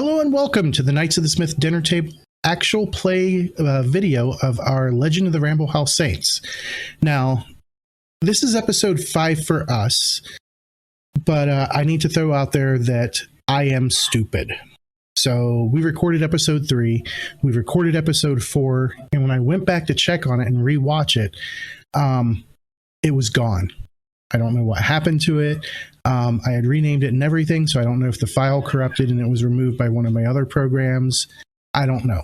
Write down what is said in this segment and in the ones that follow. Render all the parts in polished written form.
Hello and welcome to the Knights of the Smith Dinner Table actual play video of our Legend of the Ramblehouse Saints. Now, this is episode 5 for us, but I need to throw out there that I am stupid. So we recorded episode 3, we recorded episode 4, and when I went back to check on it and rewatch it, it was gone. I don't know what happened to it. I had renamed it and everything, so I don't know if the file corrupted and it was removed by one of my other programs. I don't know.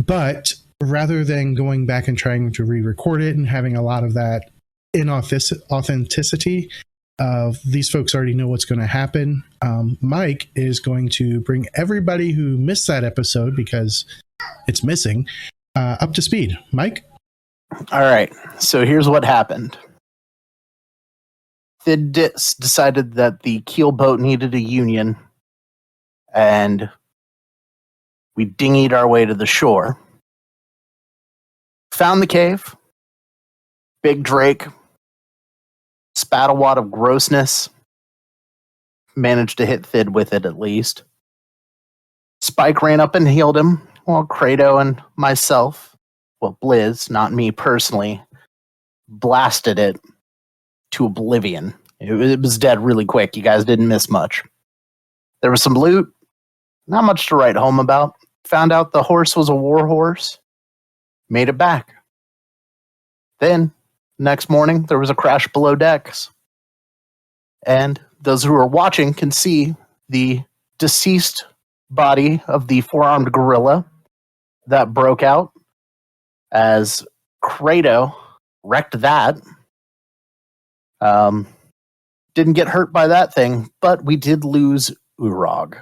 But rather than going back and trying to re-record it and having a lot of that inauthenticity of these folks already know what's going to happen, Mike is going to bring everybody who missed that episode, because it's missing, up to speed. Mike? All right, so here's what happened. Thid decided that the keel boat needed a union, and we dinghied our way to the shore. Found the cave. Big Drake. Spat a wad of grossness. Managed to hit Thid with it, at least. Spike ran up and healed him, while Credo and myself, well, Blizz, not me personally, blasted it to oblivion. It was dead really quick. You guys didn't miss much. There was some loot. Not much to write home about. Found out the horse was a war horse. Made it back. Then, next morning, there was a crash below decks. And those who are watching can see the deceased body of the four-armed gorilla that broke out as Credo wrecked that. Didn't get hurt by that thing, but we did lose Urog.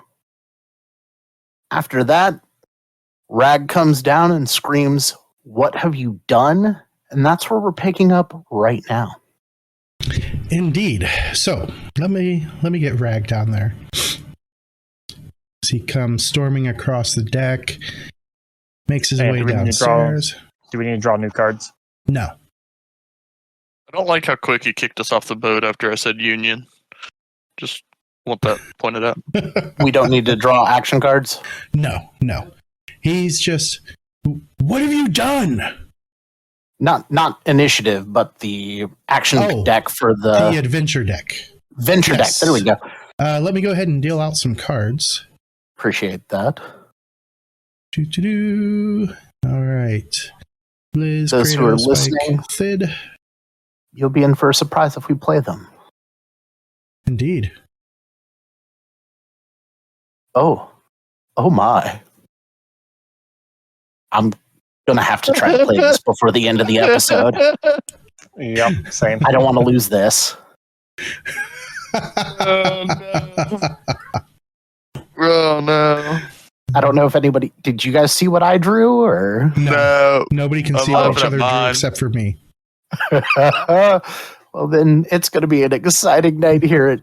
After that, Rag comes down and screams, "What have you done?" And that's where we're picking up right now. Indeed. So let me get Rag down there. As he comes storming across the deck, makes his way downstairs. Do we need to draw new cards? No. I don't like how quick he kicked us off the boat after I said union. Just want that pointed out. We don't need to draw action cards? No. He's just, what have you done? Not initiative, but the action deck for the adventure deck. Venture deck. There we go. Let me go ahead and deal out some cards. Appreciate that. All right. Liz, those who are listening, Thid. You'll be in for a surprise if we play them. Indeed. Oh my. I'm going to have to try to play this before the end of the episode. Yep, same. I don't want to lose this. Oh, no. Oh, no. I don't know if anybody... Did you guys see what I drew, or...? No. Nobody can see what each other drew except for me. Well, then it's going to be an exciting night here at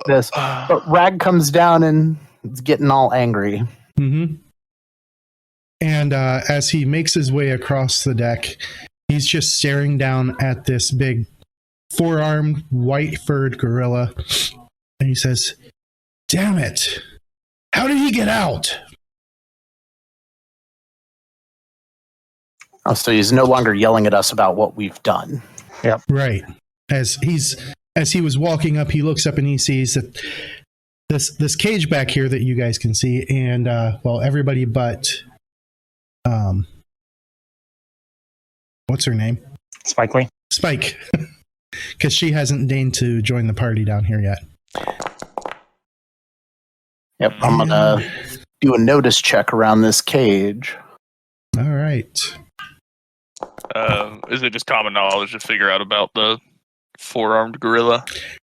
this. But Rag comes down and is getting all angry. Mm-hmm. And as he makes his way across the deck, he's just staring down at this big four-armed, white-furred gorilla. And he says, "Damn it! How did he get out?" Oh, so he's no longer yelling at us about what we've done. Yep. Right. As he was walking up, he looks up and he sees that this cage back here that you guys can see, and everybody but what's her name? Spike, because she hasn't deigned to join the party down here yet. Yep, I'm gonna do a notice check around this cage. All right. Is it just common knowledge to figure out about the four-armed gorilla?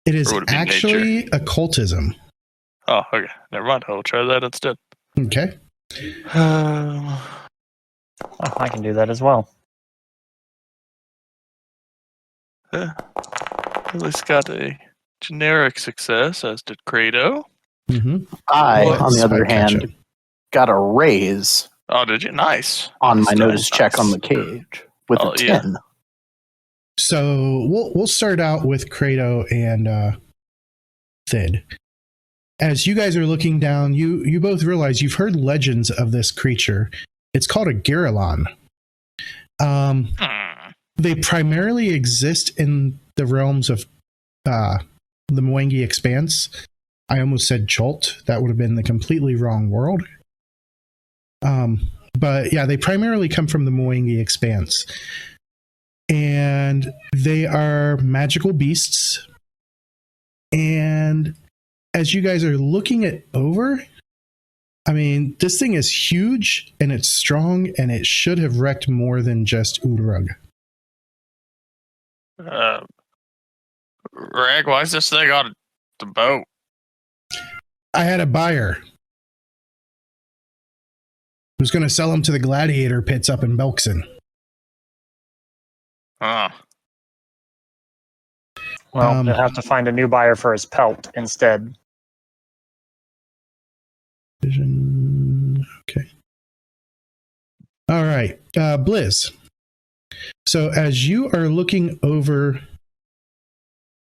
It is actually occultism. Oh, okay. Never mind. I'll try that instead. Okay. I can do that as well. At least got a generic success, as did Credo. Mm-hmm. I, on the other hand, got a raise. Oh, did you? Nice. On my notice check on the cage with a 10. Yeah. So we'll start out with Credo and Thid. as you guys are looking down, you both realize you've heard legends of this creature. It's called a Garrulon. They primarily exist in the realms of the Mwangi Expanse. I almost said Jolt. That would have been the completely wrong world. But yeah, they primarily come from the Mwangi Expanse. And they are magical beasts. And as you guys are looking it over, I mean, this thing is huge and it's strong and it should have wrecked more than just Udrug. Rag, why is this thing on the boat? I had a buyer who's going to sell them to the gladiator pits up in Belkson. Huh. Well, you'll have to find a new buyer for his pelt instead. Vision. Okay. All right. Blizz. So as you are looking over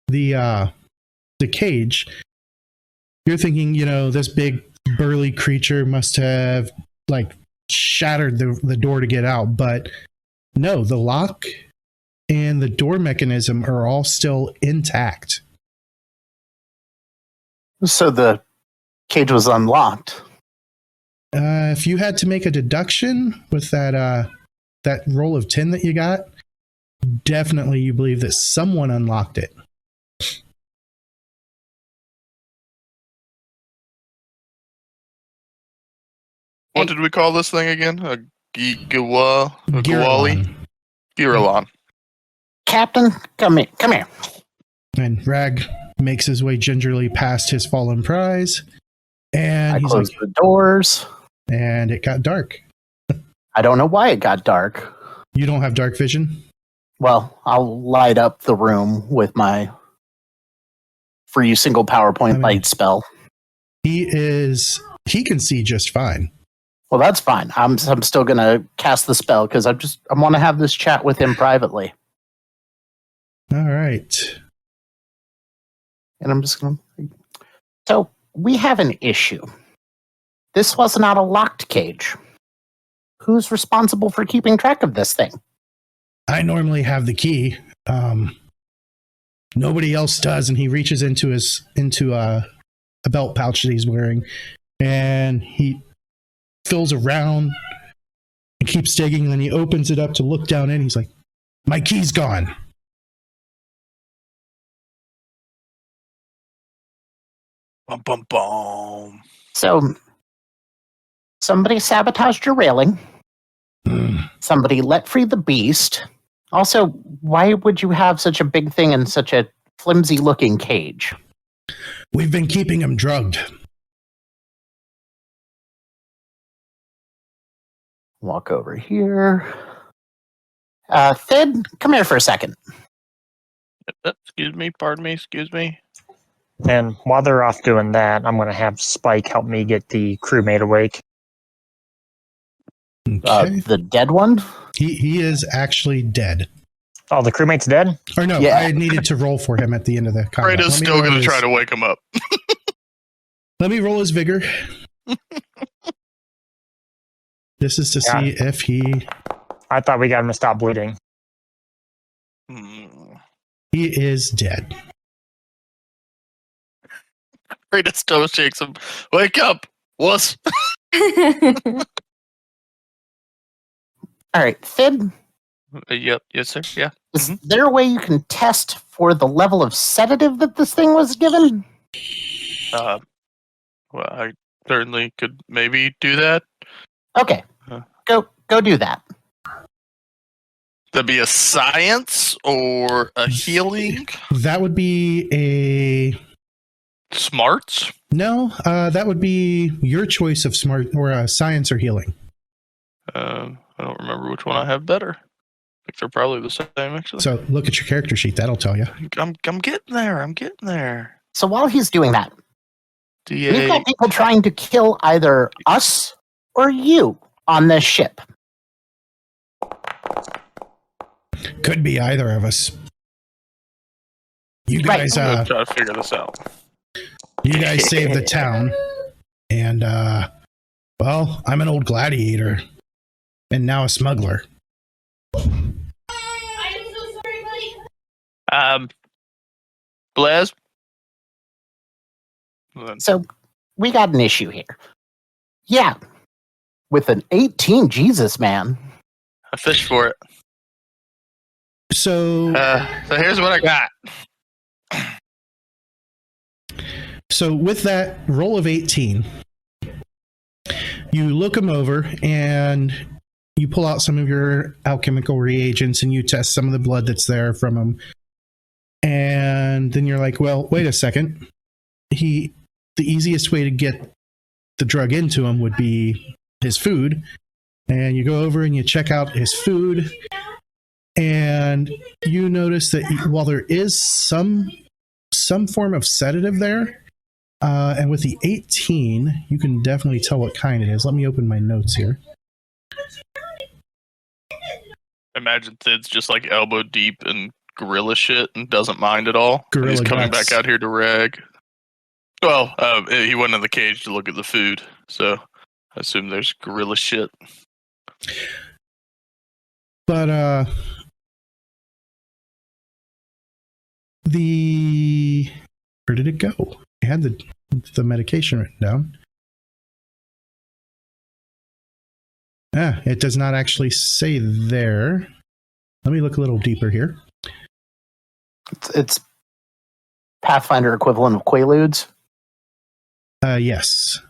the cage, you're thinking, this big burly creature must have like shattered the door to get out. But no, the lock and the door mechanism are all still intact. So the cage was unlocked. If you had to make a deduction with that roll of 10 that you got, definitely you believe that someone unlocked it. What did we call this thing again? A Gawali? Garrulon. Garrulon. Captain, come here. And Rag makes his way gingerly past his fallen prize. And I he's closed like, the doors. and it got dark. I don't know why it got dark. You don't have dark vision? Well, I'll light up the room with my free single PowerPoint light spell. He can see just fine. Well, that's fine. I'm still gonna cast the spell because I want to have this chat with him privately, All right. and I'm just gonna. So we have an issue. This was not a locked cage. Who's responsible for keeping track of this thing? I normally have the key. Nobody else does, and he reaches into a belt pouch that he's wearing, and he fills around and keeps digging, and then he opens it up to look down in. He's like, "My key's gone." Bum, bum, bum. So somebody sabotaged your railing. Somebody let free the beast. Also, why would you have such a big thing in such a flimsy-looking cage? We've been keeping him drugged. Walk over here. Thid, come here for a second. Excuse me, pardon me, excuse me. And while they're off doing that, I'm going to have Spike help me get the crewmate awake. Okay. The dead one? He is actually dead. Oh, the crewmate's dead? Or no, Yeah. I needed to roll for him at the end of the combat. Kratos still going to try to wake him up. Let me roll his vigor. This is to see if he... I thought we got him to stop bleeding. He is dead. Kratos still shakes him. Wake up! Wuss! All right, Thid, Yep, yes, sir. Yeah. is there a way you can test for the level of sedative that this thing was given? Well, I certainly could maybe do that. Okay, go do that. That'd be a science or a healing? That would be a... Smarts? No, that would be your choice of smart or science or healing. I don't remember which one I have better. I think they're probably the same, actually. So look at your character sheet. That'll tell you. I'm getting there. I'm getting there. So while he's doing that, we've DA. got people trying to kill either us or you on this ship. Could be either of us. You guys, I'm gonna try to figure this out. You guys saved the town. And, well, I'm an old gladiator. And now a smuggler. Blaze? So we got an issue here. Yeah. With an 18 Jesus man. I fished for it. So here's what I got. So with that roll of 18, you look him over and you pull out some of your alchemical reagents and you test some of the blood that's there from him. And then you're like, well, wait a second. The easiest way to get the drug into him would be his food. And you go over and you check out his food. And you notice that while there is some form of sedative there, and with the 18, you can definitely tell what kind it is. Let me open my notes here. Imagine Thid's just like elbow deep in gorilla shit and doesn't mind at all. Gorilla He's coming guts. back out here to rag. Well, he went in the cage to look at the food, so I assume there's gorilla shit. But where did it go? I had the medication written down. It does not actually say there. Let me look a little deeper here. It's Pathfinder equivalent of Quaaludes. Yes.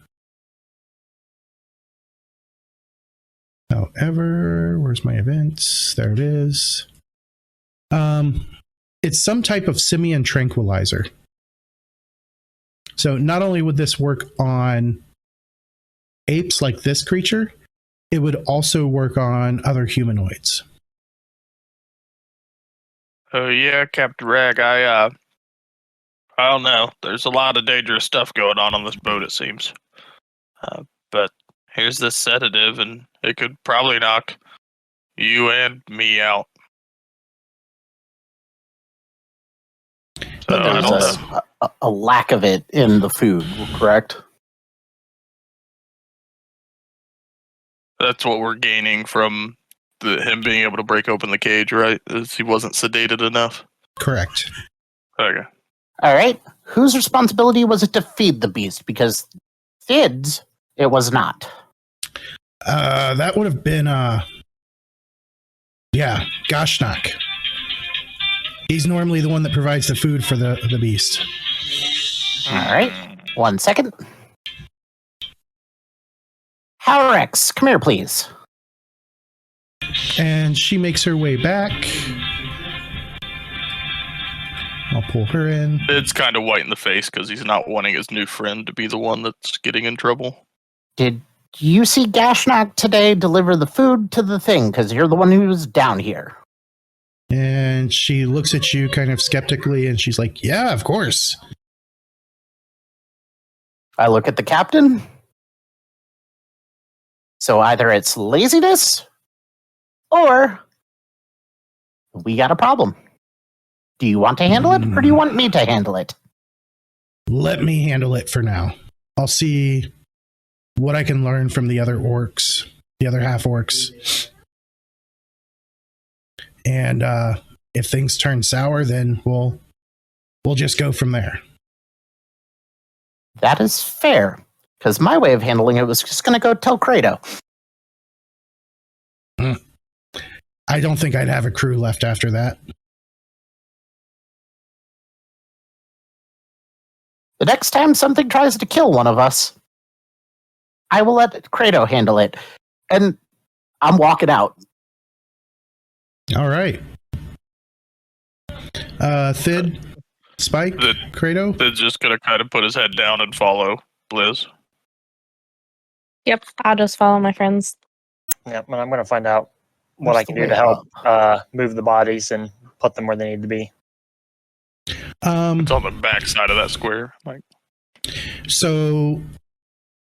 However, where's my events? There it is. It's some type of simian tranquilizer. So not only would this work on apes like this creature, it would also work on other humanoids. Oh yeah, Captain Rag. I don't know. There's a lot of dangerous stuff going on this boat, it seems. But here's this sedative, and it could probably knock you and me out. So, I don't know. A lack of it in the food, correct? That's what we're gaining from him being able to break open the cage, right? Is he wasn't sedated enough? Correct. Okay. All right. Whose responsibility was it to feed the beast? Because Thid's, it was not. That would have been, Goshnak. He's normally the one that provides the food for the beast. All right. 1 second. Howrex, come here, please. And she makes her way back. I'll pull her in. It's kind of white in the face because he's not wanting his new friend to be the one that's getting in trouble. Did you see Gashnak today deliver the food to the thing? Because you're the one who was down here. And she looks at you kind of skeptically and she's like, yeah, of course. I look at the captain. So either it's laziness or we got a problem. Do you want to handle it or do you want me to handle it? Let me handle it for now. I'll see what I can learn from the other orcs, the other half orcs. And if things turn sour, then we'll just go from there. That is fair. Because my way of handling it was just going to go tell Credo. I don't think I'd have a crew left after that. The next time something tries to kill one of us, I will let Credo handle it. And I'm walking out. All right. Thid, Spike, Credo? Thid's just going to kind of put his head down and follow Blizz. Yep, I'll just follow my friends. Yeah, and I'm going to find out what I can do to help move the bodies and put them where they need to be. It's on the back side of that square. So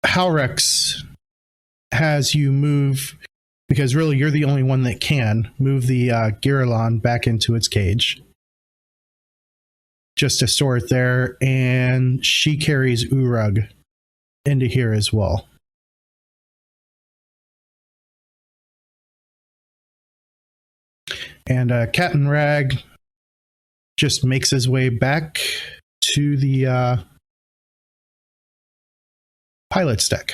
Howrex has you move, because really you're the only one that can move the Giralon back into its cage. just to store it there, and she carries Urug into here as well. And Captain Rag just makes his way back to the pilot's deck.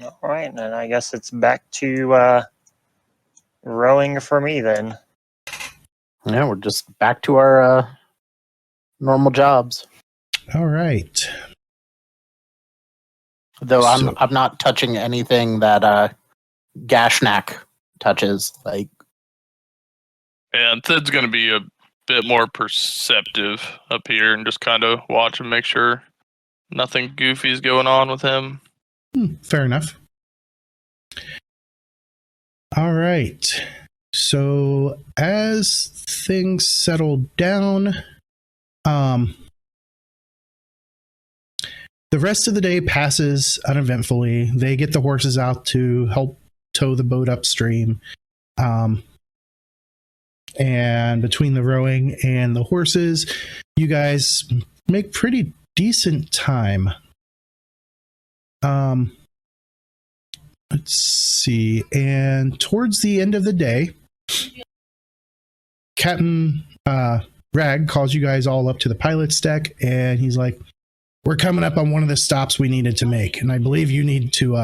All right, and I guess it's back to rowing for me then. Yeah, we're just back to our normal jobs. All right. Though I'm not touching anything that Gashnak touches. Like, And Thid's going to be a bit more perceptive up here and just kind of watch and make sure nothing goofy's going on with him. Fair enough. All right. So as things settle down, the rest of the day passes uneventfully. They get the horses out to help tow the boat upstream. And between the rowing and the horses, you guys make pretty decent time. Let's see. And towards the end of the day, Captain Rag calls you guys all up to the pilot's deck, and he's like, we're coming up on one of the stops we needed to make, and I believe you need to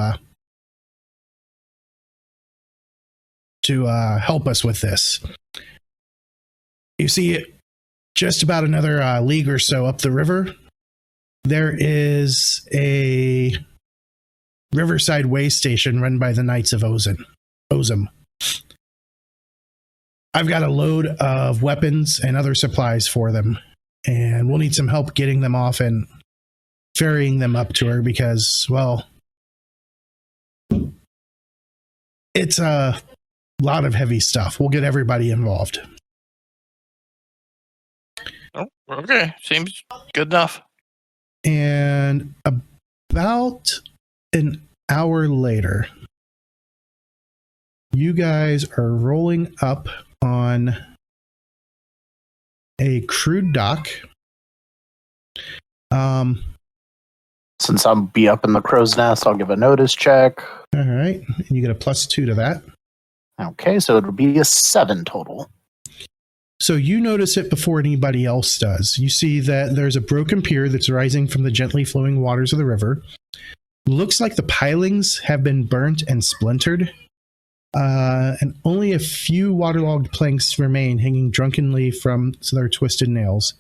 help us with this. You see, just about another league or so up the river, there is a riverside way station run by the Knights of Ozum. I've got a load of weapons and other supplies for them, and we'll need some help getting them off and ferrying them up to her because, well, it's a lot of heavy stuff. We'll get everybody involved. Oh, okay. Seems good enough. And about an hour later, you guys are rolling up on a crude dock. Since I'll be up in the crow's nest, I'll give a notice check. All right. And you get a +2 to that. Okay, so it'll be a 7 total. So you notice it before anybody else does. You see that there's a broken pier that's rising from the gently flowing waters of the river. Looks like the pilings have been burnt and splintered. And only a few waterlogged planks remain hanging drunkenly from their twisted nails.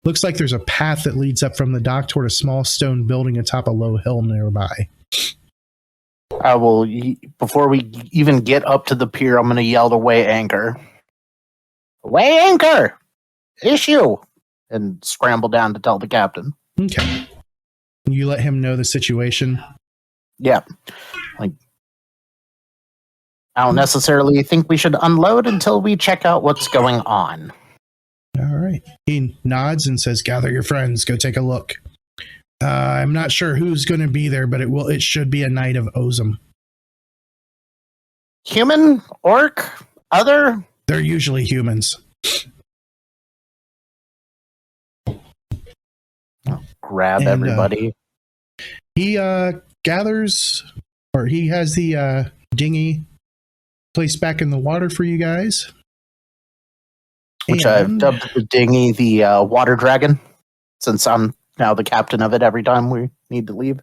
Looks like there's a path that leads up from the dock toward a small stone building atop a low hill nearby. I will, before we even get up to the pier, I'm going to yell to weigh anchor. Weigh anchor! Issue! And scramble down to tell the captain. Okay. You let him know the situation? Yeah. Like, I don't necessarily think we should unload until we check out what's going on. All right. He nods and says, gather your friends, go take a look. I'm not sure who's going to be there, but it should be a Knight of Ozum. Human? Orc? Other? They're usually humans. I'll grab everybody. He gathers, or he has the dinghy placed back in the water for you guys. Which I've dubbed the dinghy the water dragon, since I'm now the captain of it every time we need to leave.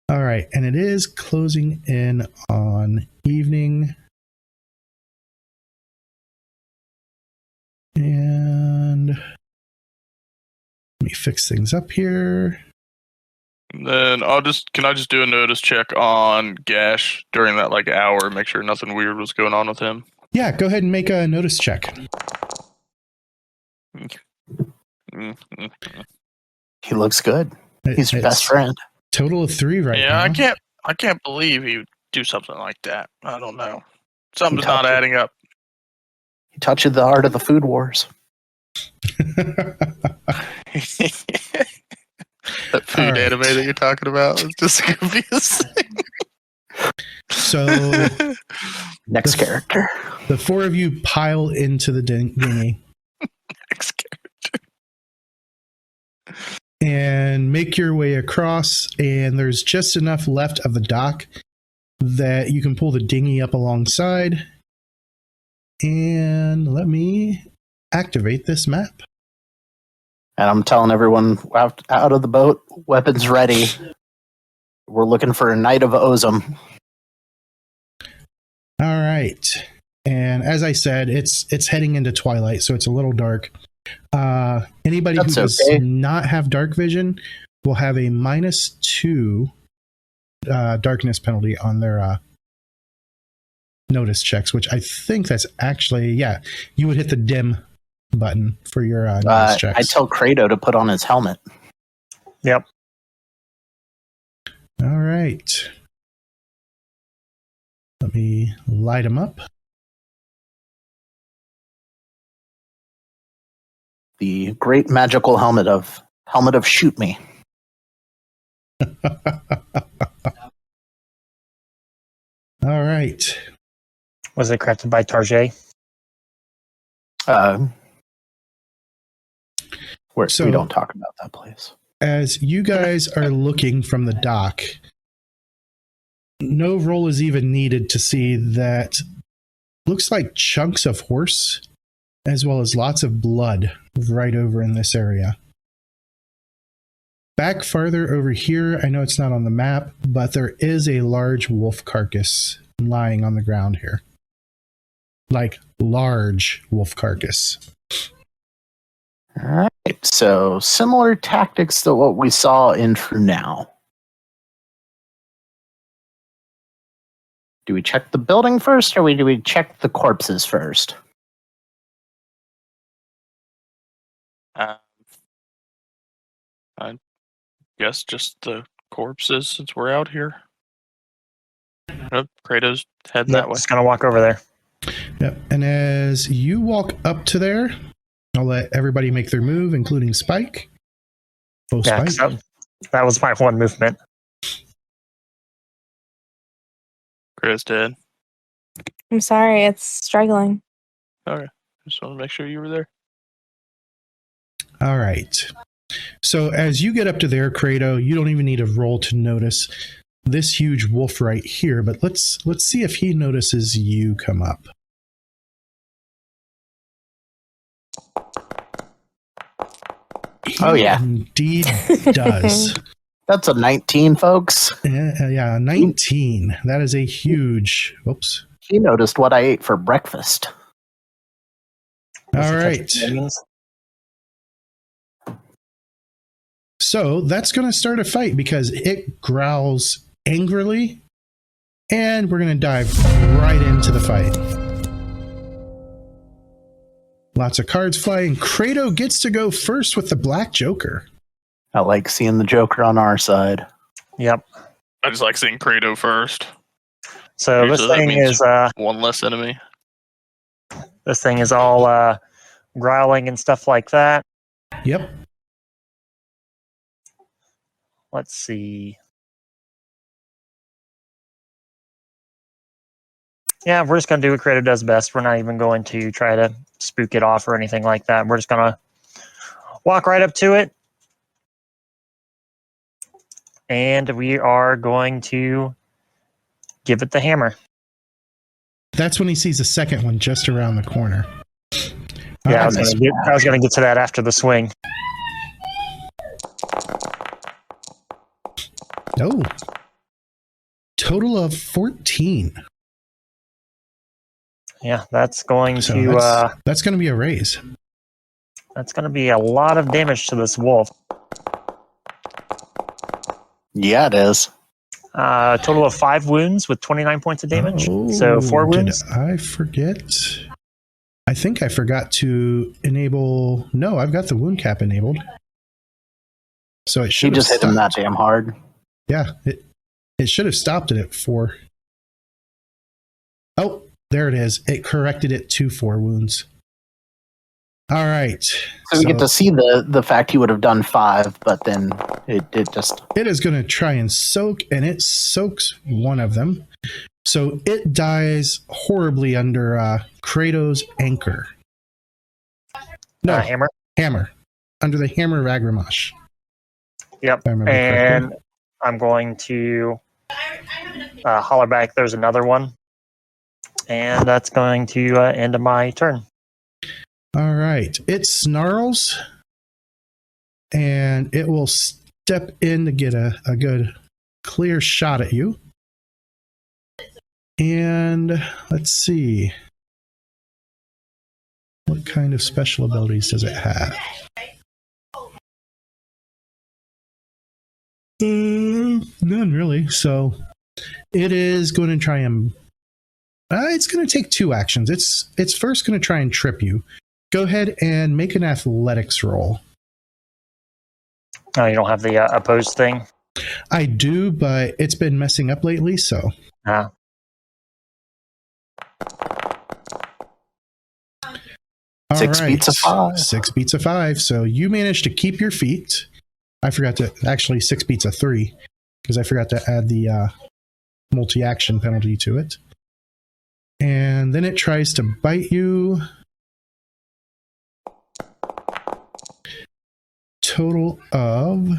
All right, and it is closing in on evening. And let me fix things up here. And then can I just do a notice check on Gash during that like hour, make sure nothing weird was going on with him? Yeah, go ahead and make a notice check. He looks good. He's your best friend. Total of 3 right now. Yeah, I can't believe he would do something like that. I don't know. Something's not adding up. He touches the art of the food wars. That food anime that you're talking about is just the goofiest thing. So Next character. the four of you pile into the dinghy and make your way across, and there's just enough left of the dock that you can pull the dinghy up alongside. And let me activate this map. And I'm telling everyone out of the boat, weapons ready. We're looking for a Knight of Ozum. All right. And as I said, it's heading into twilight, so it's a little dark. Anybody That's who does okay. not have dark vision will have a -2 darkness penalty on their notice checks, which I think that's actually, yeah, you would hit the dim button for your notice checks. I tell Kratos to put on his helmet. Yep. All right. Let me light them up. The great magical helmet of Shoot Me. All right. Was it crafted by Tarjay? So- we don't talk about that place. As you guys are looking from the dock, no roll is even needed to see that looks like chunks of horse as well as lots of blood right over in this area. Back farther over here, I know it's not on the map, but there is a large wolf carcass lying on the ground here. Like large wolf carcass. All right. So similar tactics to what we saw in True Now. Do we check the building first, or do we check the corpses first? I guess just the corpses since we're out here. Kratos heading that way. Just gonna walk over there. Yep. And as you walk up to there, I'll let everybody make their move, including Spike. Oh, Yeah, Spike. so that was my one movement. Kratos dead. I'm sorry, it's struggling. Okay. Just want to make sure you were there. All right. So as you get up to there, Kratos, you don't even need a roll to notice this huge wolf right here, but let's see if he notices you come up. Oh, yeah. Indeed does. That's a 19, folks. Yeah, 19. That is a huge, whoops. He noticed what I ate for breakfast. All right. So that's going to start a fight because it growls angrily, and we're going to dive right into the fight. Lots of cards flying. Kratos gets to go first with the Black Joker. I like seeing the Joker on our side. Yep. I just like seeing Kratos first. So Usually this that thing means is one less enemy. this thing is all growling and stuff like that. Yep. Let's see. Yeah, we're just going to do what Kratos does best. We're not even going to try to spook it off or anything like that. We're just going to walk right up to it. And we are going to give it the hammer. That's when he sees a second one just around the corner. All Yeah, right. I was going to get to that after the swing. Oh. Total of 14. Yeah, that's going So to that's going to be a raise. that's going to be a lot of damage to this wolf. Yeah, it is. Total of 5 wounds with 29 points of damage. Oh, So 4 wounds. Did I forget? I think I forgot to enable. No, I've got the wound cap enabled. So it She should just hit him that damn hard. Yeah, it should have stopped it at 4. Oh, there it is. It corrected it to 4 wounds. All right. So we get to see the fact he would have done 5, but then it just... It is going to try and soak, and it soaks one of them. So it dies horribly under Kratos' anchor. No, Hammer. Under the hammer of Agramash. Yep. If I remember And correctly. I'm going to holler back. There's another one. And that's going to end my turn. All right. It snarls, and it will step in to get a good, clear shot at you. And let's see. What kind of special abilities does it have? None really. So it is going to try and it's going to take 2 actions. It's first going to try and trip you. Go ahead and make an athletics roll. Oh, you don't have the opposed thing? I do, but it's been messing up lately, so. Ah. All 6 beats a 5. 6 beats a 5. So you managed to keep your feet. I forgot to, actually 6 beats a 3, because I forgot to add the multi-action penalty to it. And then it tries to bite you. Total of,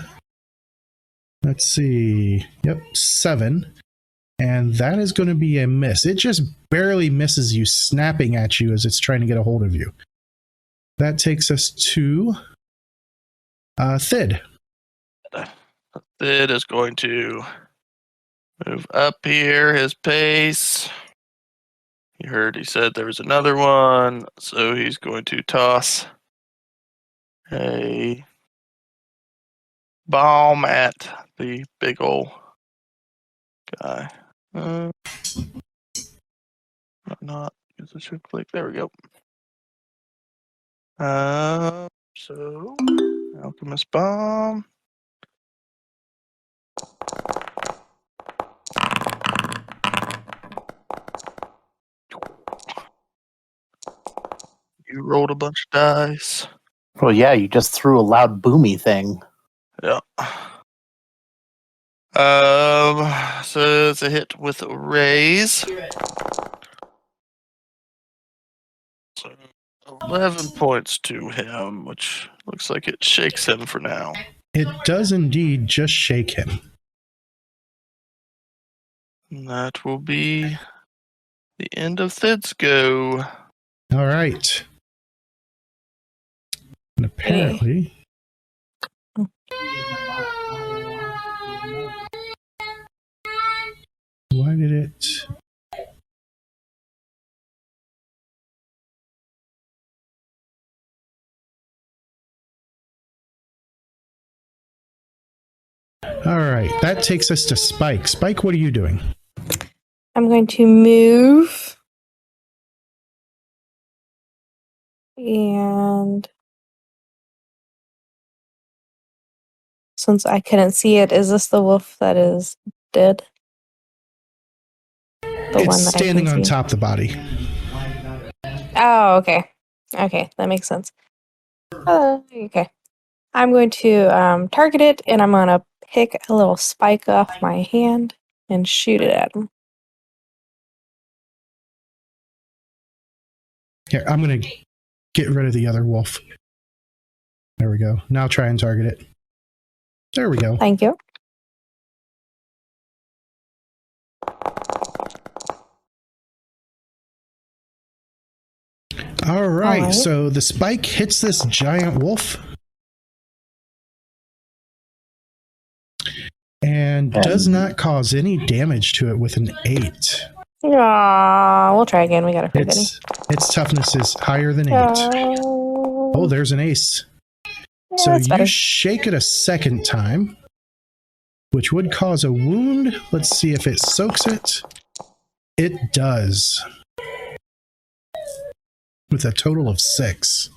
let's see, 7. And that is going to be a miss. It just barely misses you, snapping at you as it's trying to get a hold of you. That takes us to Thid. Thid is going to move up here, his pace. You heard he said there was another one, so he's going to toss a bomb at the big ol' guy. Not use the shift click. There we go. So alchemist bomb. You rolled a bunch of dice. Well, yeah, you just threw a loud boomy thing. Yeah. So it's a hit with a raise. So 11 points to him, which looks like it shakes him for now. It does indeed just shake him. And that will be the end of Thid's go. All right. And apparently, why did it? All right, that takes us to Spike. Spike, what are you doing? I'm going to move. And since I couldn't see it, is this the wolf that is dead? The It's one that standing I can on see? top of the body. Oh, okay. Okay, that makes sense. Okay. I'm going to target it, and I'm going to pick a little spike off my hand and shoot it at him. Here, I'm going to get rid of the other wolf. There we go. Now try and target it. There we go. Thank you. All right, right. so the spike hits this giant wolf and does not cause any damage to it with an 8. Aw, we'll try again. We got a free Betty. Its toughness is higher than 8. Oh, there's an ace. So that's you better. shake it a second time, which would cause a wound. Let's see if it soaks it. It does. With a total of 6.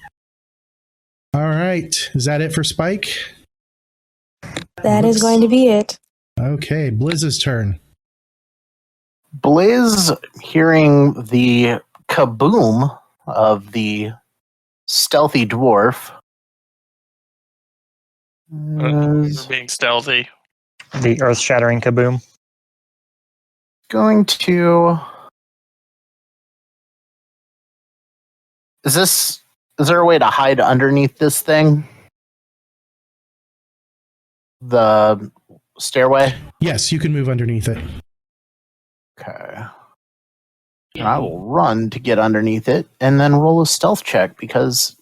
All right. Is that it for Spike? That is going to be it. Okay. Blizz's turn. Blizz, hearing the kaboom of the stealthy dwarf, For being stealthy. The earth-shattering kaboom. going to. Is there a way to hide underneath this thing? The stairway? Yes, you can move underneath it. Okay. And I will run to get underneath it and then roll a stealth check because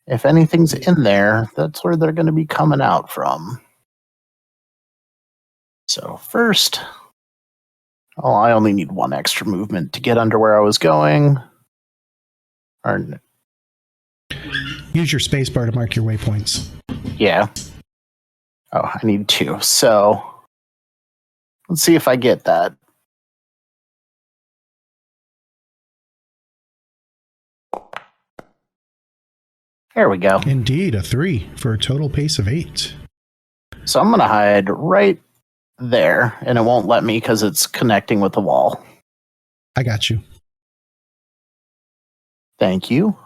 if anything's in there, that's where they're going to be coming out from. So first, I only need one extra movement to get under where I was going. Use your spacebar to mark your waypoints. Yeah. Oh, I need 2. So let's see if I get that. There we go. Indeed, a 3 for a total pace of 8. So I'm going to hide right there, and it won't let me because it's connecting with the wall. I got you. Thank you.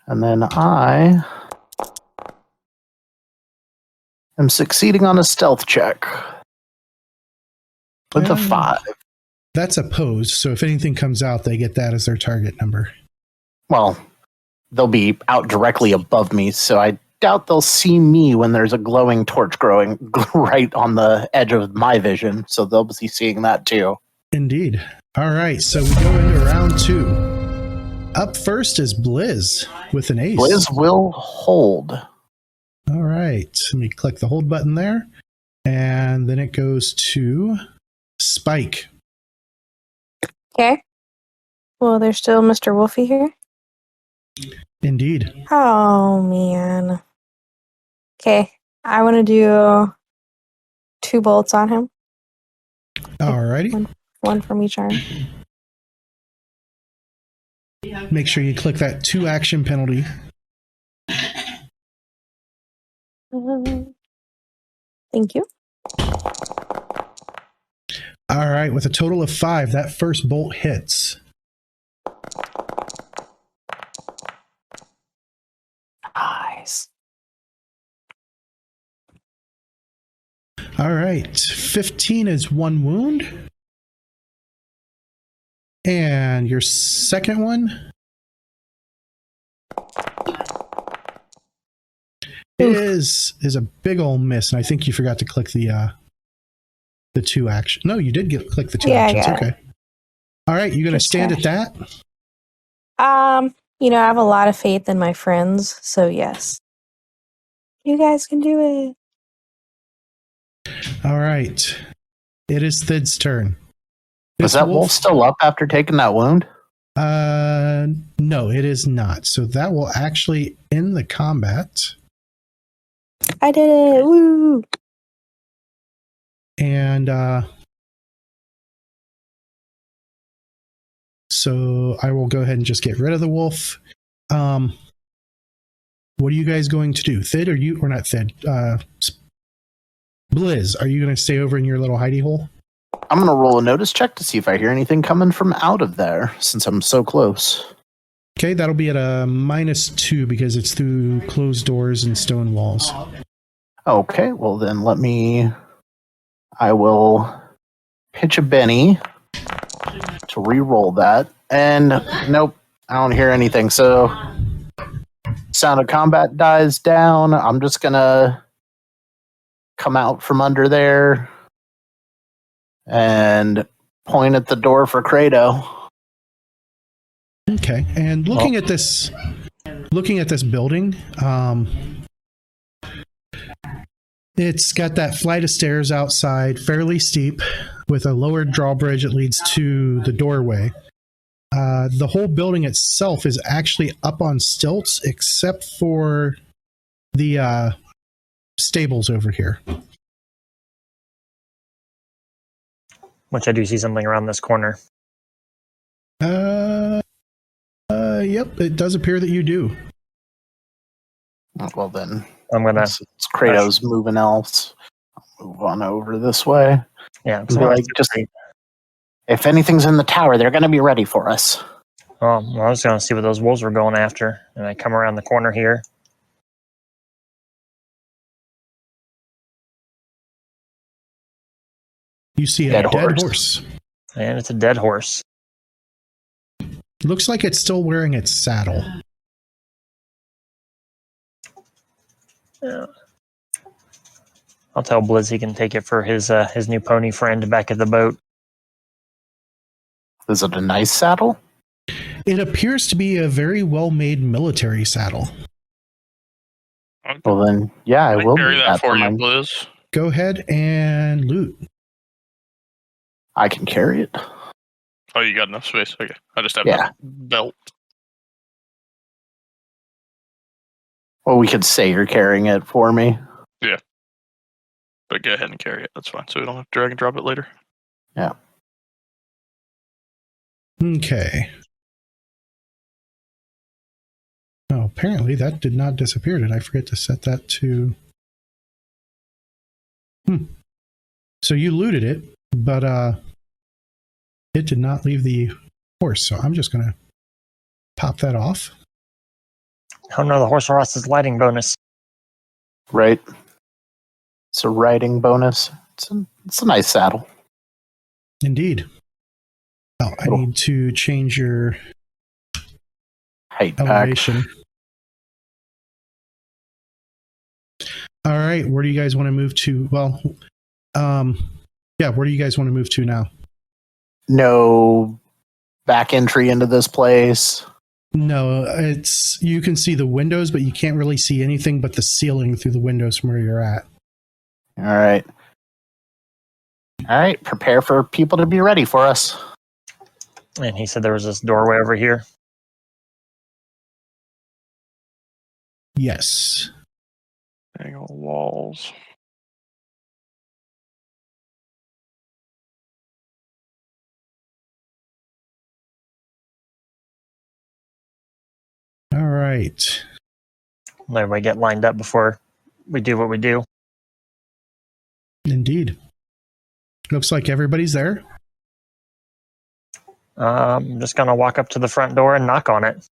And then I am succeeding on a stealth check with a 5. That's a pose, so if anything comes out, they get that as their target number. Well, they'll be out directly above me, so I doubt they'll see me when there's a glowing torch growing right on the edge of my vision, so they'll be seeing that too. Indeed. All right, so we go into round 2. Up first is Blizz with an ace. Blizz will hold. All right, let me click the hold button there, and then it goes to Spike. Okay. Well, there's still Mr. Wolfie here. Indeed. Oh, man. Okay. I want to do 2 bolts on him. All righty. One from each arm. Make sure you click that 2 action penalty. Thank you. All right, with a total of 5, that first bolt hits. Nice. All right, 15 is 1 wound. And your second one is a big old miss, and I think you forgot to click the 2 action. No, you did click the 2 actions. Okay. All right, you gonna Just stand at that? I have a lot of faith in my friends, so yes. You guys can do it. All right. It is Thid's turn. Is that wolf still up after taking that wound? No, it is not. So that will actually end the combat. I did it. Woo! And so I will go ahead and just get rid of the wolf. What are you guys going to do? Thid, or not Thid? Blizz, are you going to stay over in your little hidey hole? I'm going to roll a notice check to see if I hear anything coming from out of there, since I'm so close. Okay, that'll be at a -2 because it's through closed doors and stone walls. Okay, well then I will pitch a Benny to re-roll that. And nope, I don't hear anything. So sound of combat dies down. I'm just going to come out from under there and point at the door for Credo. Okay, and looking at this building, it's got that flight of stairs outside, fairly steep, with a lowered drawbridge that leads to the doorway. The whole building itself is actually up on stilts, except for the stables over here. Which I do see something around this corner. Yep, it does appear that you do. Well then, I'm gonna. it's Kratos moving else. I'll move on over this way. Yeah, if anything's in the tower, they're going to be ready for us. I was gonna see what those wolves were going after, and I come around the corner here. You see a Dead dead horse. horse. And it's a dead horse. Looks like it's still wearing its saddle. Yeah. I'll tell Blizz he can take it for his new pony friend back at the boat. Is it a nice saddle? It appears to be a very well-made military saddle. Well then, yeah, I will carry do that for you, mine. Blizz. Go ahead and loot. I can carry it. Oh, you got enough space. Okay, I just have Yeah. the belt. Well, we could say you're carrying it for me. But go ahead and carry it. That's fine. So we don't have to drag and drop it later. Okay. Oh, apparently that did not disappear. Did I forget to set that to... So you looted it, but it did not leave the horse. So I'm just going to pop that off. Oh no, the horse lost his lighting bonus. Right. It's a riding bonus. It's a nice saddle. Indeed. Oh, I need to change your Height pack. elevation. All right, where do you guys want to move to? Well, where do you guys want to move to now? No back entry into this place. No, it's you can see the windows, but you can't really see anything but the ceiling through the windows from where you're at. All right. All right. Prepare for people to be ready for us. And he said there was this doorway over here. Yes. Hang on walls. All right. Let everybody get lined up before we do what we do. Indeed. Looks like everybody's there. I'm just going to walk up to the front door and knock on it.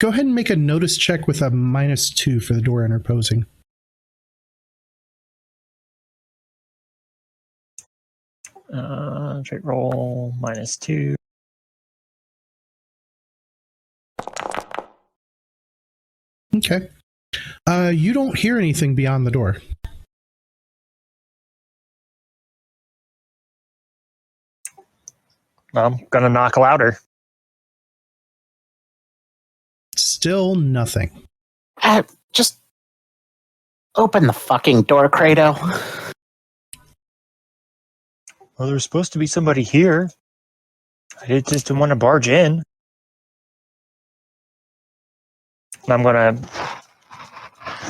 Go ahead and make a notice check with a -2 for the door interposing. Trait roll -2. Okay. You don't hear anything beyond the door. I'm going to knock louder. Still nothing. Just open the fucking door, Credo. Well, there's supposed to be somebody here. I just didn't want to barge in. I'm going to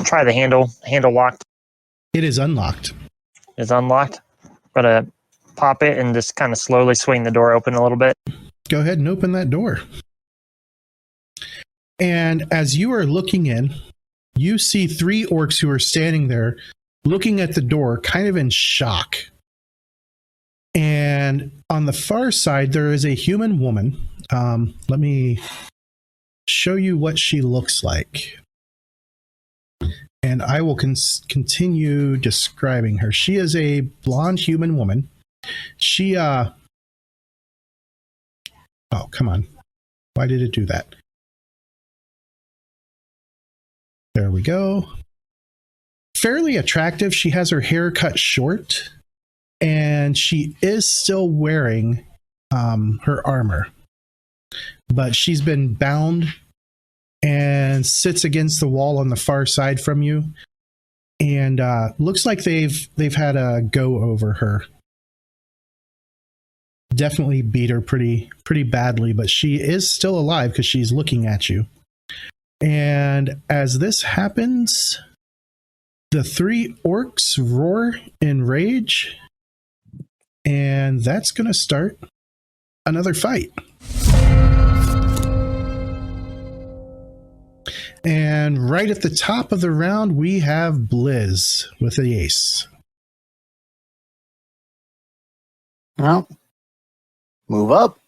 try the handle. Handle locked. It is unlocked. Is unlocked. I'm going to pop it and just kind of slowly swing the door open a little bit. Go ahead and open that door. And as you are looking in, you see 3 orcs who are standing there looking at the door, kind of in shock. And on the far side, there is a human woman. Let me show you what she looks like. And I will continue describing her. She is a blonde human woman. She, oh, come on. Why did it do that? There we go. Fairly attractive. She has her hair cut short, and she is still wearing her armor. But she's been bound and sits against the wall on the far side from you. And looks like they've had a go over her. Definitely beat her pretty badly, but she is still alive because she's looking at you. And as this happens, the 3 orcs roar in rage, and that's going to start another fight. And right at the top of the round, we have Blizz with the ace. Well, move up.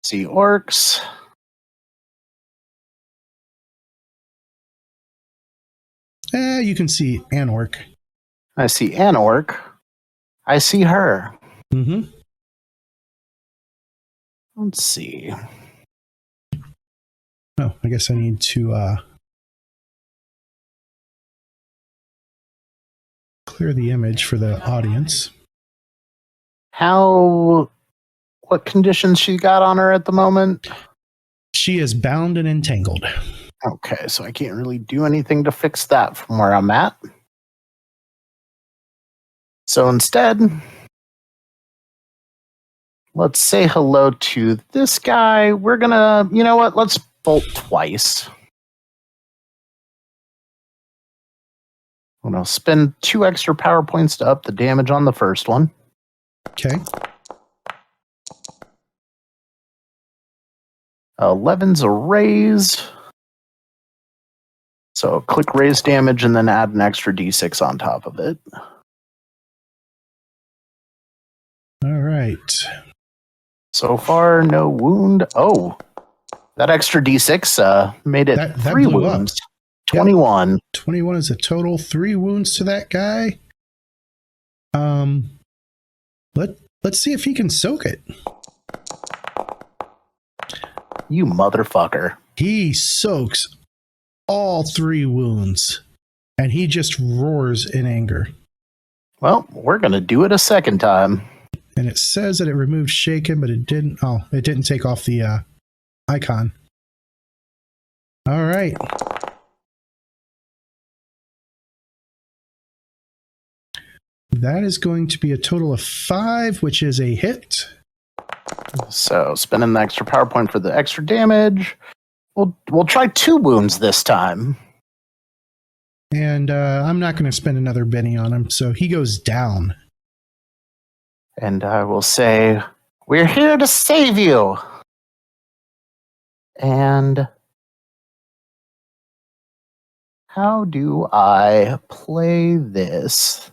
See orcs. . You can see an orc. I see an orc. I see her. Mm-hmm. Let's see. Oh, I guess I need to clear the image for the audience. What conditions she got on her at the moment? She is bound and entangled. Okay, so I can't really do anything to fix that from where I'm at. So instead, let's say hello to this guy. We're gonna, you know what? Let's bolt twice. I'm gonna spend 2 extra power points to up the damage on the first one. Okay. 11's a raise. So click raise damage and then add an extra d6 on top of it. All right. So far, no wound. Oh, that extra d6 made it That 3 blew up. wounds. 21. 21 is a total. 3 wounds to that guy. Let's see if he can soak it. You motherfucker. He soaks all 3 wounds, and he just roars in anger. Well, we're going to do it a second time. And it says that it removed shaken, but it didn't. Oh, it didn't take off the icon. All right. That is going to be a total of 5, which is a hit. So spending the extra power point for the extra damage. We'll try 2 wounds this time. And I'm not going to spend another Benny on him, so he goes down. And I will say, we're here to save you. And how do I play this?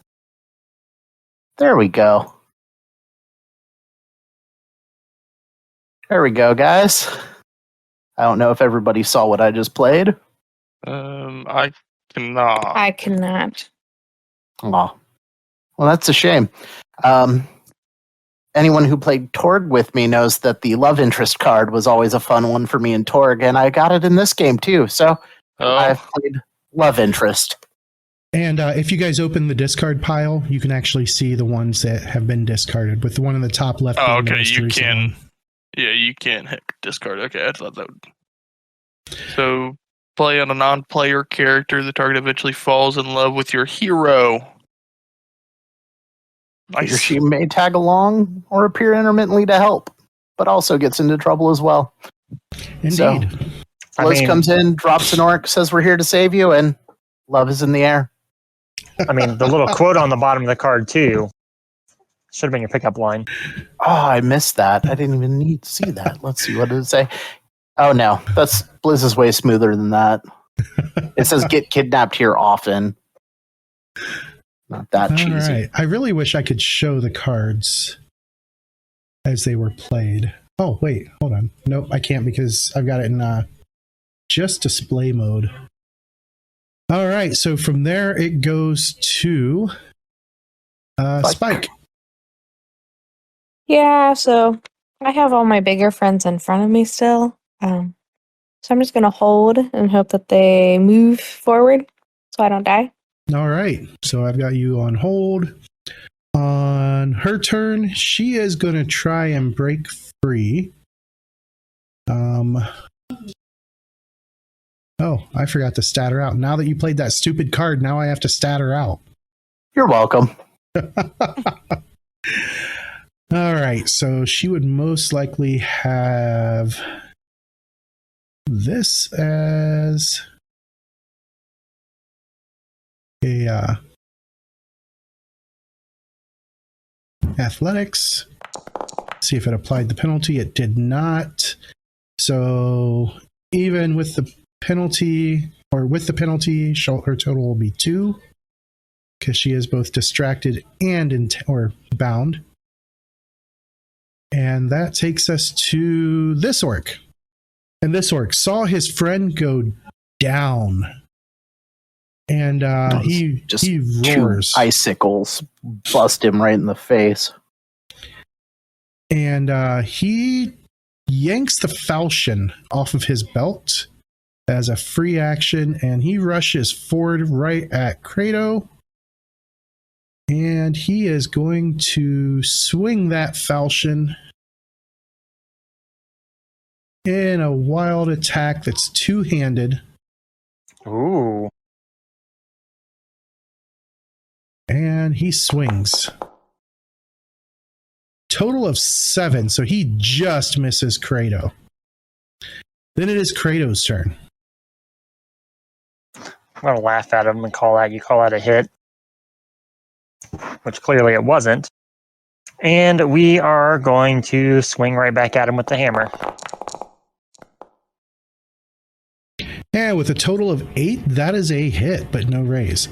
There we go. There we go, guys. I don't know if everybody saw what I just played. I cannot. I cannot. Oh, well, that's a shame. Anyone who played Torg with me knows that the love interest card was always a fun one for me in Torg, and I got it in this game too. So I've played love interest. And if you guys open the discard pile, you can actually see the ones that have been discarded, with the one in the top left. Oh, being the okay. most You recent can. one. Yeah, you can't hit discard. Okay, I thought that would. So, play on a non-player character. The target eventually falls in love with your hero. He or Nice. she may tag along or appear intermittently to help, but also gets into trouble as well. Indeed. So, Lois comes in, drops an orc, says we're here to save you, and love is in the air. I mean, the little quote on the bottom of the card, too, should have been your pickup line. Oh, I missed that. I didn't even need to see that. Let's see, what did it say? Oh, no. Blizz is way smoother than that. It says get kidnapped here often. Not that cheesy. All right. I really wish I could show the cards as they were played. Oh, wait. Hold on. Nope, I can't because I've got it in just display mode. All right. So from there, it goes to Spike. Yeah, so I have all my bigger friends in front of me still. So I'm just going to hold and hope that they move forward so I don't die. All right. So I've got you on hold. On her turn, she is going to try and break free. Oh, I forgot to stat her out. Now that you played that stupid card, now I have to stat her out. You're welcome. All right. So she would most likely have this as a athletics. See if it applied the penalty. It did not. So even with the penalty, her total will be 2 because she is both distracted and or bound. And that takes us to this orc. And this orc saw his friend go down. And he Two roars. icicles bust him right in the face. And he yanks the falchion off of his belt as a free action, and he rushes forward right at Kratos. And he is going to swing that falchion in a wild attack that's two-handed. Ooh. And he swings. Total of 7, so he just misses Kratos. Then it is Kratos' turn. I'm going to laugh at him and call that a hit, which clearly it wasn't. And we are going to swing right back at him with the hammer. And with a total of 8, that is a hit, but no raise.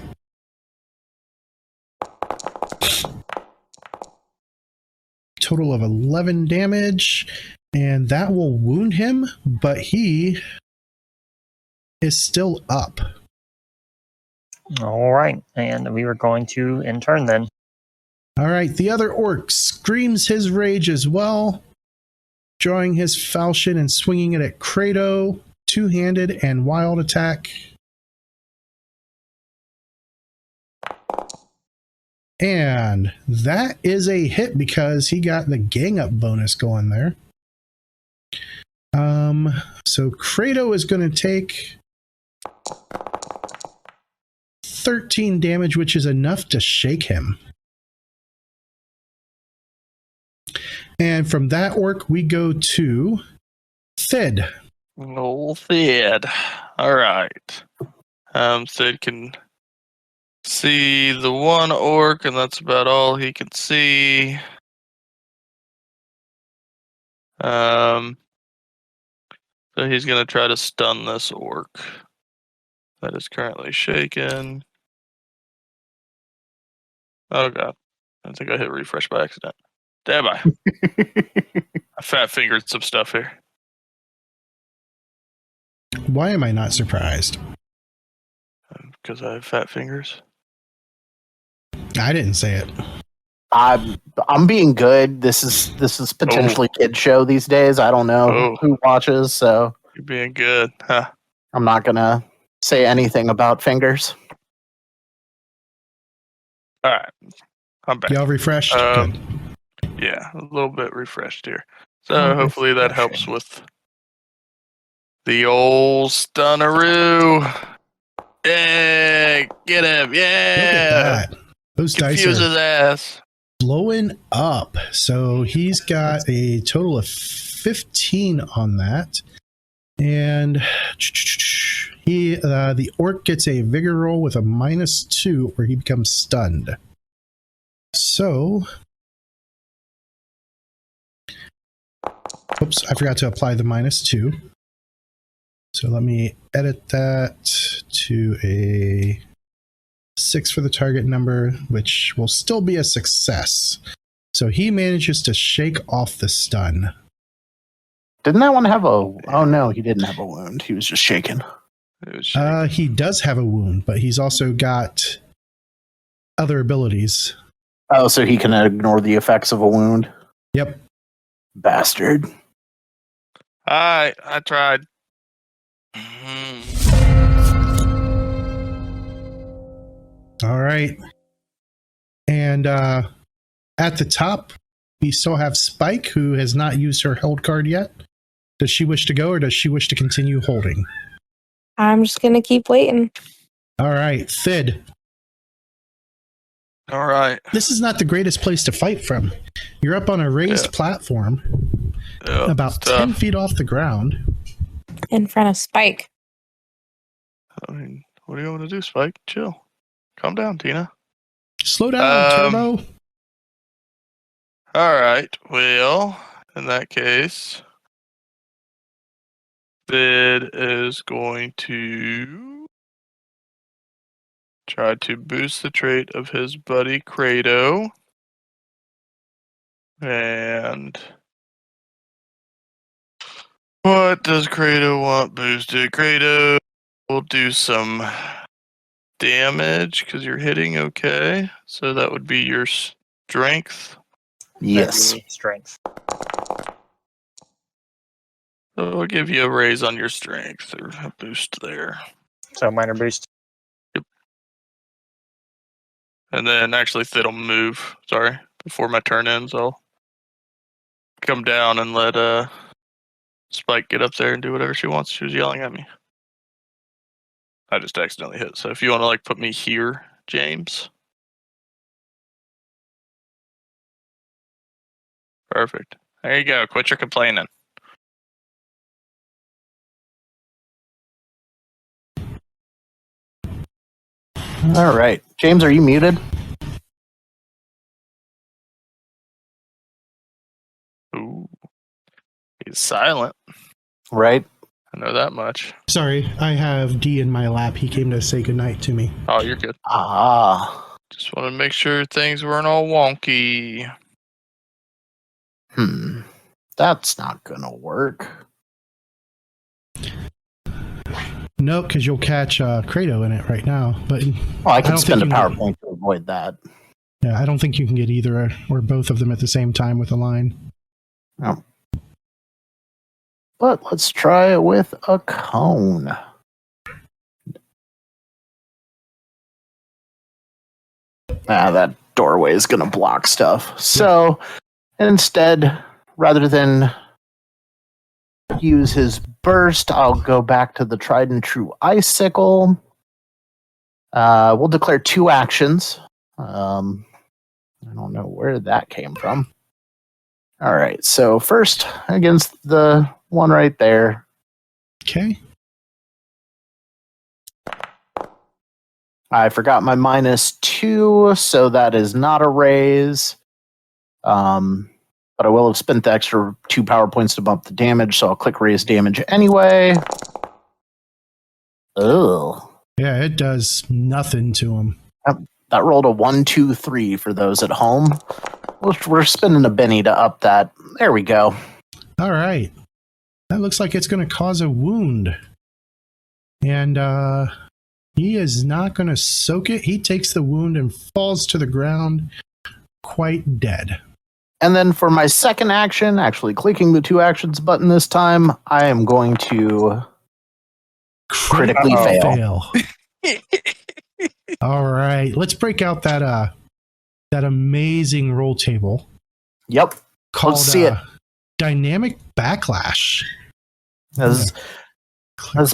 Total of 11 damage, and that will wound him, but he is still up. All right, and we were going to in turn then. All right, the other orc screams his rage as well, drawing his falchion and swinging it at Kratos, two-handed and wild attack. And that is a hit because he got the gang up bonus going there. So Kratos is going to take 13 damage, which is enough to shake him. And from that orc, we go to Thid. Old Thid. All right. Thid can see the one orc, and that's about all he can see. So he's going to try to stun this orc that is currently shaken. Oh, God. I think I hit refresh by accident. Damn, I fat fingered some stuff here. Why am I not surprised? Because I have fat fingers. I didn't say it. I'm being good. This is potentially kid show these days. I don't know who watches, so You're being good, huh? I'm not gonna say anything about fingers. All right, I'm back. Y'all refreshed? Good. Yeah, a little bit refreshed here. So Oh, hopefully that helps refreshing. with the old stunneroo. Yeah, get him. Yeah. Look at that. Those dice Confuse are his ass. blowing up. So he's got a total of 15 on that. And the orc gets a vigor roll with a -2 where he becomes stunned. So, oops, I forgot to apply the -2. So let me edit that to a 6 for the target number, which will still be a success. So he manages to shake off the stun. Didn't that one have a... Oh, no, he didn't have a wound. He was just shaken. He does have a wound, but he's also got other abilities. Oh, so he can ignore the effects of a wound? Yep. Bastard. I tried. All right. And at the top, we still have Spike, who has not used her held card yet. Does she wish to go, or does she wish to continue holding? I'm just gonna keep waiting. All right, Thid. All right. This is not the greatest place to fight from. You're up on a raised platform, about 10 feet off the ground. In front of Spike. I mean, what do you want to do, Spike? Chill. Calm down, Tina. Slow down, Turbo. All right. Well, in that case, Bid is going to try to boost the trait of his buddy Kratos. And what does Kratos want boosted? Kratos will do some damage because you're hitting. Okay, so that would be your strength. Yes. That'd be strength. So I'll give you a raise on your strength or a boost there. So minor boost. And then actually Thid'll move. Sorry. Before my turn ends, I'll come down and let Spike get up there and do whatever she wants. She was yelling at me. I just accidentally hit. So if you want to put me here, James. Perfect. There you go. Quit your complaining. All right. James, are you muted? Ooh. He's silent. Right. I know that much. Sorry, I have D in my lap. He came to say goodnight to me. Oh, you're good. Ah. Just want to make sure things weren't all wonky. That's not gonna work. No, because you'll catch Kratos in it right now. But Well, I can don't spend a think you can PowerPoint to avoid that. yeah, I don't think you can get either or both of them at the same time with a line. Oh. But let's try it with a cone. That doorway is going to block stuff. So instead, rather than use his burst, I'll go back to the tried and true icicle. We'll declare 2 actions. I don't know where that came from. All right, so first against the one right there. Okay. I forgot my -2, so that is not a raise. But I will have spent the extra 2 power points to bump the damage, so I'll click raise damage anyway. Ugh. Yeah, it does nothing to him. That rolled a 1, 2, 3 for those at home. We're spending a Benny to up that. There we go. All right. That looks like it's going to cause a wound. And he is not going to soak it. He takes the wound and falls to the ground quite dead. And then for my second action, actually clicking the 2 actions button this time, I am going to critically fail. All right. Let's break out that amazing roll table. Yep. Called Let's see it. Dynamic Backlash. As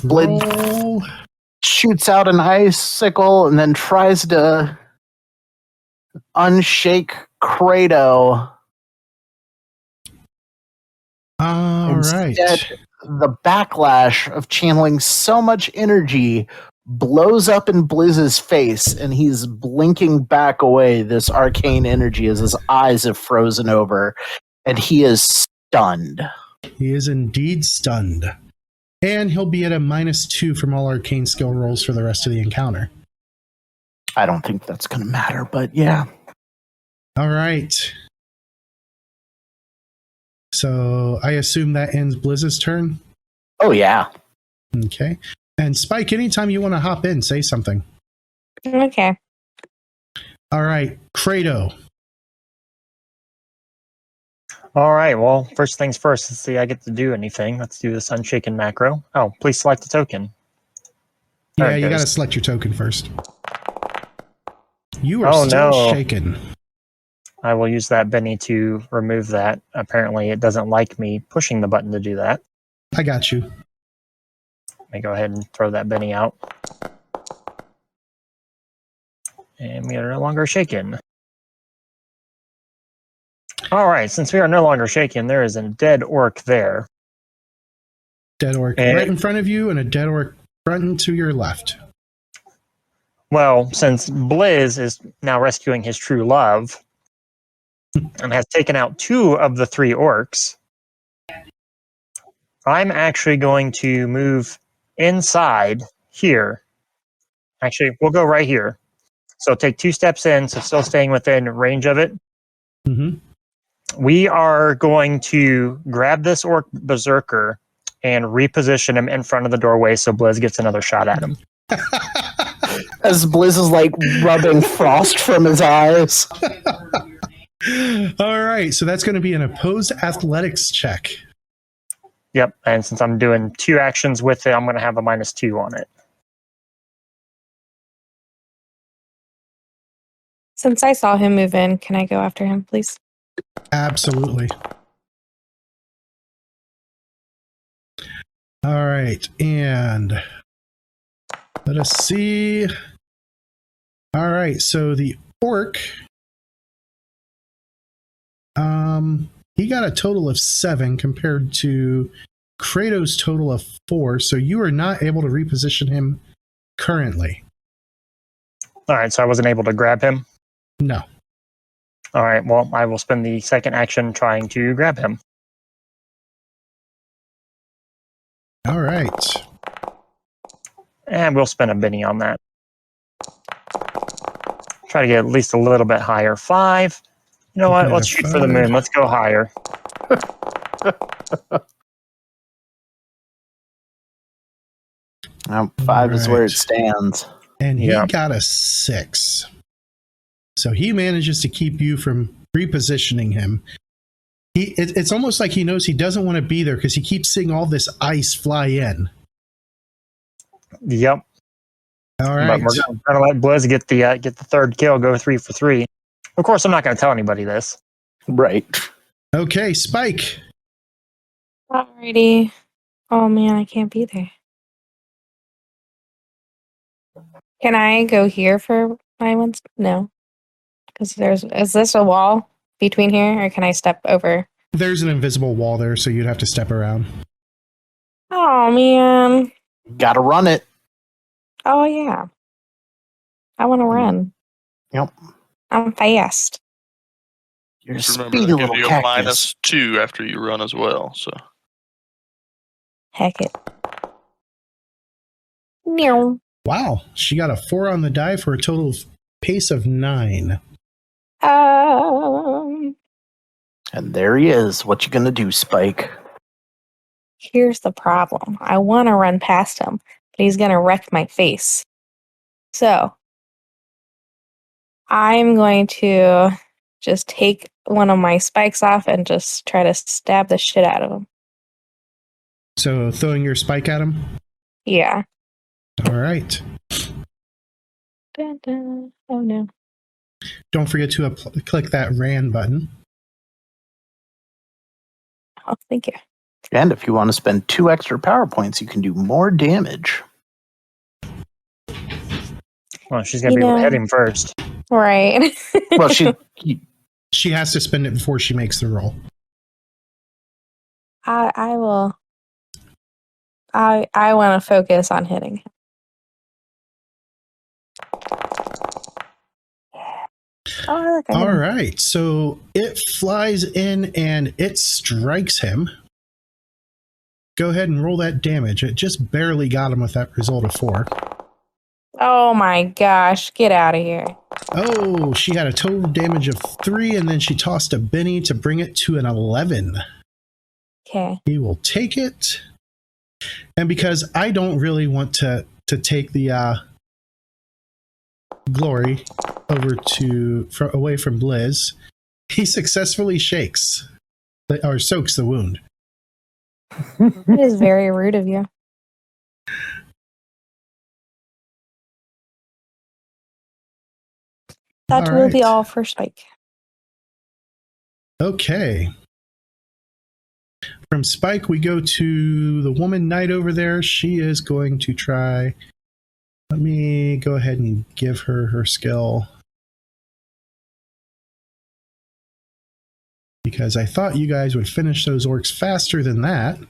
Blade Roll. shoots out an icicle and then tries to unshake Kratos. All right. Instead, the backlash of channeling so much energy blows up in Blizz's face, and he's blinking back away this arcane energy as his eyes have frozen over, and he is stunned. He is indeed stunned. And he'll be at a -2 from all arcane skill rolls for the rest of the encounter. I don't think that's going to matter, but yeah. All right. So I assume that ends Blizz's turn. Oh, yeah. Okay. And Spike, anytime you want to hop in, say something. Okay. All right. Kratos. All right. Well, first things first. Let's see. I get to do anything. Let's do this unshaken macro. Oh, please select the token. There Yeah, it you got to goes. select your token first. You are Oh, still no. shaken. I will use that Benny to remove that. Apparently, it doesn't like me pushing the button to do that. I got you. Let me go ahead and throw that Benny out. And we are no longer shaken. All right, since we are no longer shaken, there is a dead orc there. Dead orc And- right in front of you and a dead orc front and to your left. Well, since Blizz is now rescuing his true love and has taken out 2 of the 3 orcs, I'm actually going to move inside here. Actually, we'll go right here. So take 2 steps in, so still staying within range of it. Mm-hmm. We are going to grab this orc berserker and reposition him in front of the doorway so Blizz gets another shot at him. As Blizz is like rubbing frost from his eyes. All right, so that's going to be an opposed athletics check. Yep, and since I'm doing 2 actions with it, I'm going to have a -2 on it. Since I saw him move in, can I go after him, please? Absolutely. All right, and let us see. All right, so the orc, he got a total of 7 compared to Kratos' total of 4, so you are not able to reposition him currently. All right, so I wasn't able to grab him. No. All right, well, I will spend the second action trying to grab him. All right. And we'll spend a Benny on that. Try to get at least a little bit higher. 5. You know what? Okay, Let's shoot for the 5. moon. Let's go higher. Now, 5 is where it Right. stands. And he Yeah. got a 6. So he manages to keep you from repositioning him. It's almost like he knows he doesn't want to be there because he keeps seeing all this ice fly in. Yep. All But right. we're going to let Blizz get the third kill, go 3 for 3. Of course, I'm not going to tell anybody this. Right. Okay, Spike. Alrighty. Oh man, I can't be there. Can I go here for my ones? No. Because is this a wall between here, or can I step over? There's an invisible wall there, so you'd have to step around. Oh man. Gotta run it. Oh yeah. I want to run. Yep. I'm fast. You're a Just remember speedy to give little you a cactus. -2 after you run as well. So Heck it. Meow. Wow, she got a 4 on the die for a total of pace of 9. And there he is. What you gonna do, Spike? Here's the problem. I want to run past him, but he's going to wreck my face. So I'm going to just take one of my spikes off and just try to stab the shit out of him. So throwing your spike at him. Yeah. All right. Dun, dun. Oh no. Don't forget to click that ran button. Oh, thank you. And if you want to spend 2 extra power points, you can do more damage. Well, she's going to be able to hit him first. Right. Well, she has to spend it before she makes the roll. I will. I want to focus on hitting him. Oh, look, All right. So it flies in and it strikes him. Go ahead and roll that damage. It just barely got him with that result of 4. Oh my gosh. Get out of here. Oh, she had a total damage of 3, and then she tossed a Benny to bring it to an 11. Okay. He will take it. And because I don't really want to take the glory over away from Blizz, he successfully soaks the wound. It is very rude of you. That All will be right. all for Spike. Okay. From Spike, we go to the woman knight over there. She is going to try. Let me go ahead and give her skill. Because I thought you guys would finish those orcs faster than that.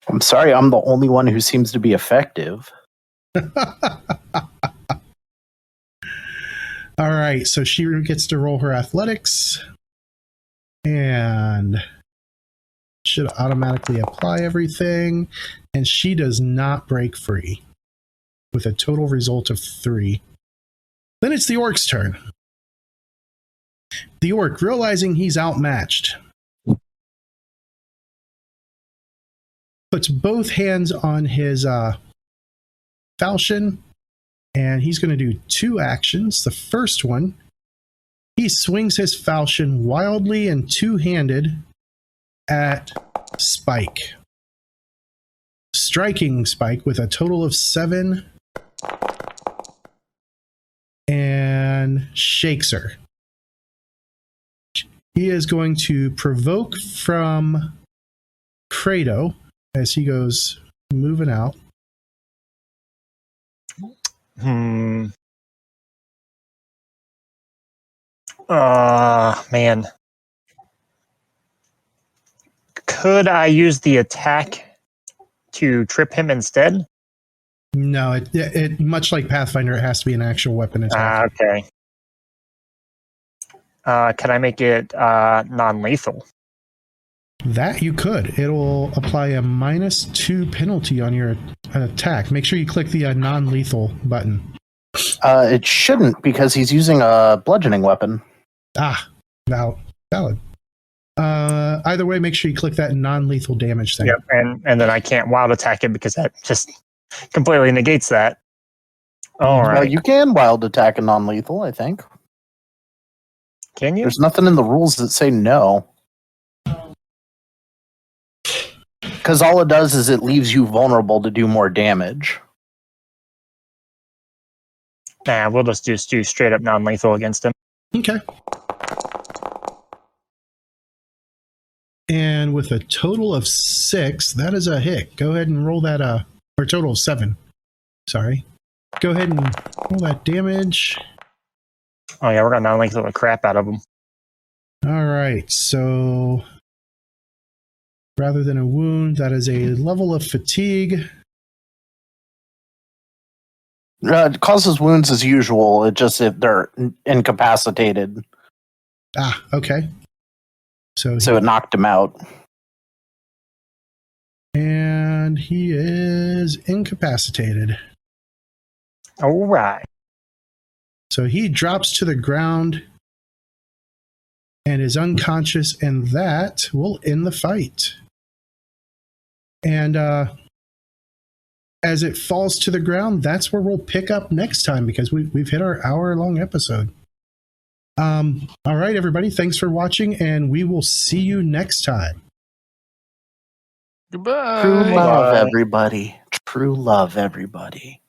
I'm sorry, I'm the only one who seems to be effective. All right, so she gets to roll her athletics and should automatically apply everything. And she does not break free with a total result of 3. Then it's the orc's turn. The orc, realizing he's outmatched, puts both hands on his falchion And he's going to do 2 actions. The first one, he swings his falchion wildly and two-handed at Spike. Striking Spike with a total of 7 and shakes her. He is going to provoke from Credo as he goes moving out. Man. Could I use the attack to trip him instead? No, it much like Pathfinder, it has to be an actual weapon attack. Okay. Can I make it non-lethal? That you could. It'll apply a -2 penalty on your attack. Make sure you click the non-lethal button. It shouldn't because he's using a bludgeoning weapon. Valid. Either way, make sure you click that non-lethal damage thing. Yep, and then I can't wild attack it because that just completely negates that. All right. You can wild attack a non-lethal, I think. Can you? There's nothing in the rules that say no. Because all it does is it leaves you vulnerable to do more damage. Nah, we'll just do straight up non-lethal against him. Okay. And with a total of 6, that is a hit. Go ahead and roll that, or total of 7. Sorry. Go ahead and roll that damage. Oh yeah, we're gonna non-lethal the crap out of him. All right, so rather than a wound, that is a level of fatigue. It causes wounds as usual. It just if they're incapacitated. Okay. So it knocked him out. And he is incapacitated. All right. So he drops to the ground and is unconscious, and that will end the fight. And as it falls to the ground, that's where we'll pick up next time because we've hit our hour-long episode. All right, everybody, thanks for watching, and we will see you next time. Goodbye. True love, everybody. True love, everybody.